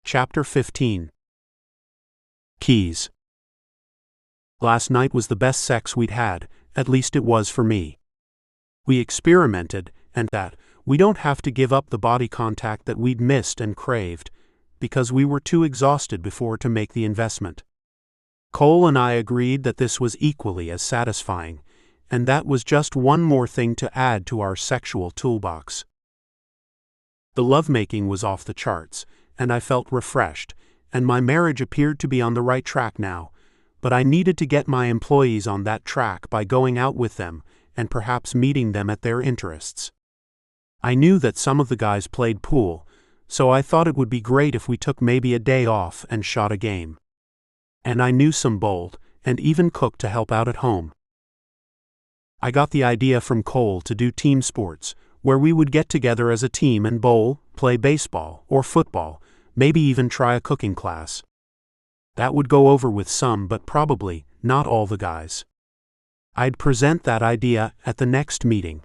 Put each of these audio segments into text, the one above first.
Chapter 15. Keys. Last night was the best sex we'd had, at least it was for me. We experimented, and that we don't have to give up the body contact that we'd missed and craved, because we were too exhausted before to make the investment. Cole and I agreed that this was equally as satisfying, and that was just one more thing to add to our sexual toolbox. The lovemaking was off the charts, and I felt refreshed, and my marriage appeared to be on the right track now, but I needed to get my employees on that track by going out with them and perhaps meeting them at their interests. I knew that some of the guys played pool, so I thought it would be great if we took maybe a day off and shot a game. And I knew some bowled, and even cooked to help out at home. I got the idea from Cole to do team sports, where we would get together as a team and bowl, play baseball or football, maybe even try a cooking class. That would go over with some, but probably not all the guys. I'd present that idea at the next meeting.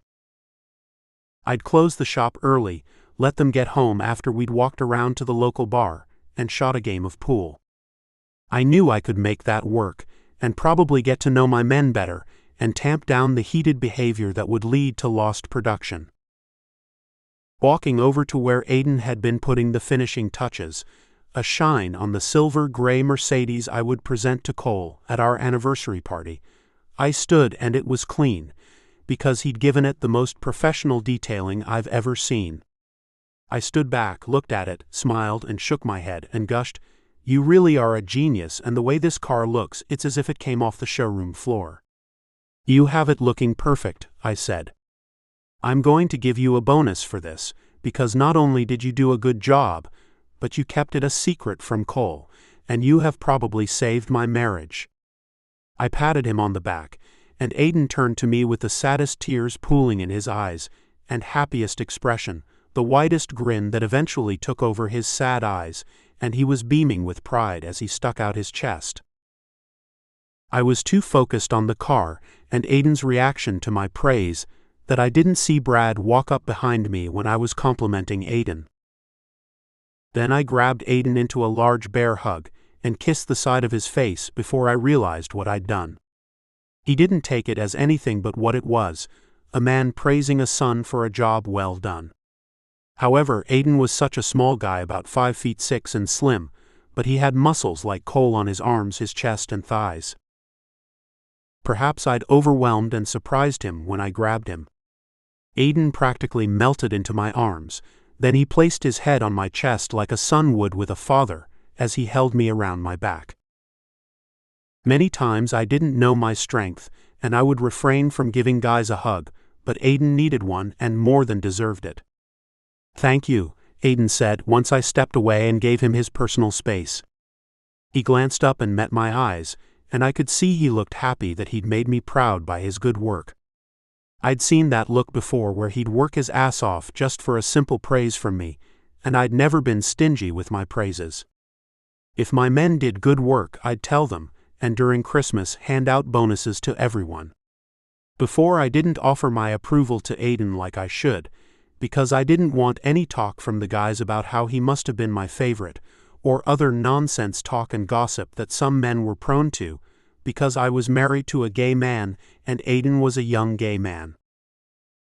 I'd close the shop early, let them get home after we'd walked around to the local bar and shot a game of pool. I knew I could make that work, and probably get to know my men better and tamp down the heated behavior that would lead to lost production. Walking over to where Aiden had been putting the finishing touches, a shine on the silver-gray Mercedes I would present to Cole at our anniversary party, I stood and it was clean, because he'd given it the most professional detailing I've ever seen. I stood back, looked at it, smiled and shook my head and gushed, "You really are a genius, and the way this car looks, it's as if it came off the showroom floor." "You have it looking perfect," I said. "I'm going to give you a bonus for this, because not only did you do a good job, but you kept it a secret from Cole, and you have probably saved my marriage." I patted him on the back, and Aiden turned to me with the saddest tears pooling in his eyes, and happiest expression, the widest grin that eventually took over his sad eyes, and he was beaming with pride as he stuck out his chest. I was too focused on the car and Aiden's reaction to my praise that I didn't see Brad walk up behind me when I was complimenting Aiden. Then I grabbed Aiden into a large bear hug and kissed the side of his face before I realized what I'd done. He didn't take it as anything but what it was, a man praising a son for a job well done. However, Aiden was such a small guy, about 5'6" and slim, but he had muscles like Cole on his arms, his chest and thighs. Perhaps I'd overwhelmed and surprised him when I grabbed him. Aiden practically melted into my arms, then he placed his head on my chest like a son would with a father, as he held me around my back. Many times I didn't know my strength, and I would refrain from giving guys a hug, but Aiden needed one and more than deserved it. "Thank you," Aiden said once I stepped away and gave him his personal space. He glanced up and met my eyes, and I could see he looked happy that he'd made me proud by his good work. I'd seen that look before, where he'd work his ass off just for a simple praise from me, and I'd never been stingy with my praises. If my men did good work, I'd tell them, and during Christmas hand out bonuses to everyone. Before, I didn't offer my approval to Aiden like I should, because I didn't want any talk from the guys about how he must have been my favorite, or other nonsense talk and gossip that some men were prone to, because I was married to a gay man and Aiden was a young gay man.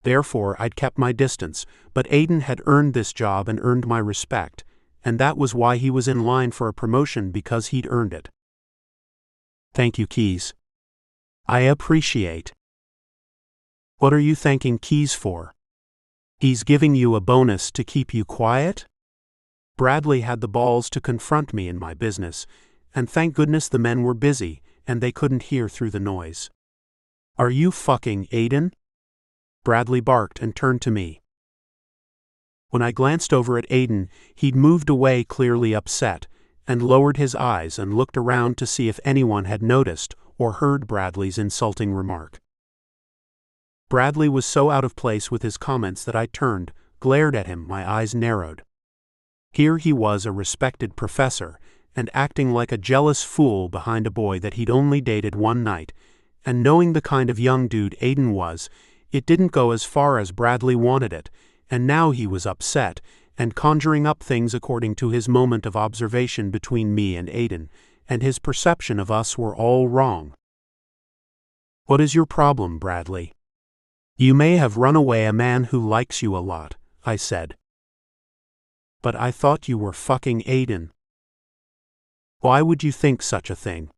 Therefore, I'd kept my distance, but Aiden had earned this job and earned my respect, and that was why he was in line for a promotion, because he'd earned it. "Thank you, Keys. I appreciate." "What are you thanking Keys for?" "He's giving you a bonus to keep you quiet?" Bradley had the balls to confront me in my business, and thank goodness the men were busy and they couldn't hear through the noise. "Are you fucking Aiden?" Bradley barked and turned to me. When I glanced over at Aiden, he'd moved away, clearly upset, and lowered his eyes and looked around to see if anyone had noticed or heard Bradley's insulting remark. Bradley was so out of place with his comments that I turned, glared at him, my eyes narrowed. Here he was, a respected professor, and acting like a jealous fool behind a boy that he'd only dated one night, and knowing the kind of young dude Aiden was, it didn't go as far as Bradley wanted it, and now he was upset, and conjuring up things according to his moment of observation between me and Aiden, and his perception of us were all wrong. "What is your problem, Bradley? You may have run away a man who likes you a lot," I said. "But I thought you were fucking Aiden." "Why would you think such a thing?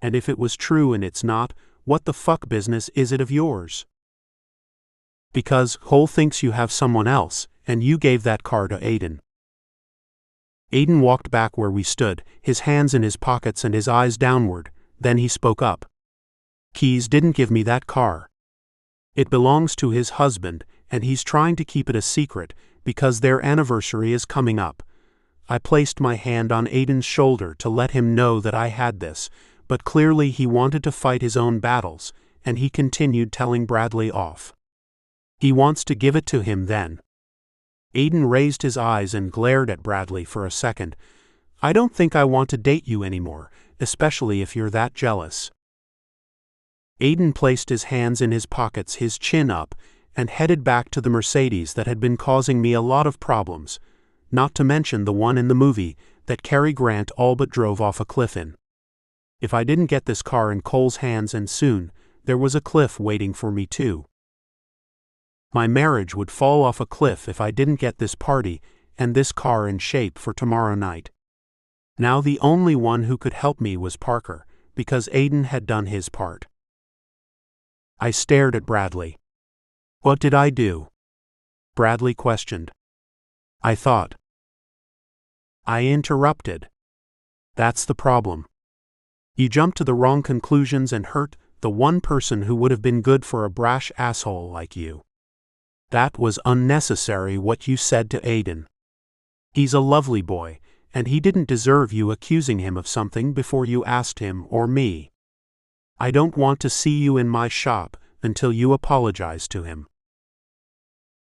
And if it was true and it's not, what the fuck business is it of yours?" "Because Cole thinks you have someone else, and you gave that car to Aiden." Aiden walked back where we stood, his hands in his pockets and his eyes downward. Then he spoke up. "Keys didn't give me that car. It belongs to his husband, and he's trying to keep it a secret because their anniversary is coming up." I placed my hand on Aiden's shoulder to let him know that I had this, but clearly he wanted to fight his own battles, and he continued telling Bradley off. "He wants to give it to him then." Aiden raised his eyes and glared at Bradley for a second. "I don't think I want to date you anymore, especially if you're that jealous." Aiden placed his hands in his pockets, his chin up, and headed back to the Mercedes that had been causing me a lot of problems, not to mention the one in the movie that Cary Grant all but drove off a cliff in. If I didn't get this car in Cole's hands and soon, there was a cliff waiting for me too. My marriage would fall off a cliff if I didn't get this party and this car in shape for tomorrow night. Now the only one who could help me was Parker, because Aiden had done his part. I stared at Bradley. "What did I do?" Bradley questioned. "I thought." I interrupted. "That's the problem. You jumped to the wrong conclusions and hurt the one person who would have been good for a brash asshole like you. That was unnecessary what you said to Aiden. He's a lovely boy, and he didn't deserve you accusing him of something before you asked him or me. I don't want to see you in my shop until you apologize to him."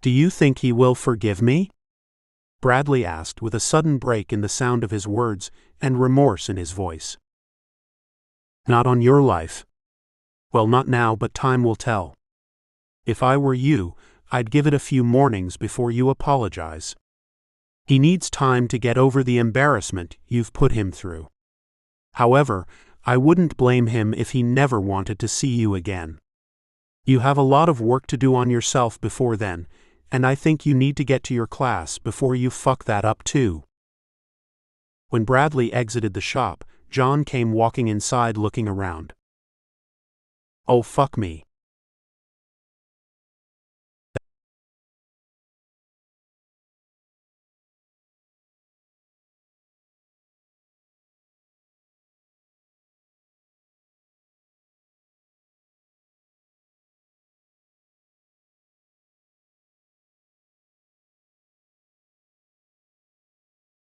"Do you think he will forgive me?" Bradley asked with a sudden break in the sound of his words and remorse in his voice. "Not on your life. Well, not now, but time will tell. If I were you, I'd give it a few mornings before you apologize. He needs time to get over the embarrassment you've put him through. However, I wouldn't blame him if he never wanted to see you again. You have a lot of work to do on yourself before then, and I think you need to get to your class before you fuck that up too." When Bradley exited the shop, John came walking inside looking around. "Oh fuck me.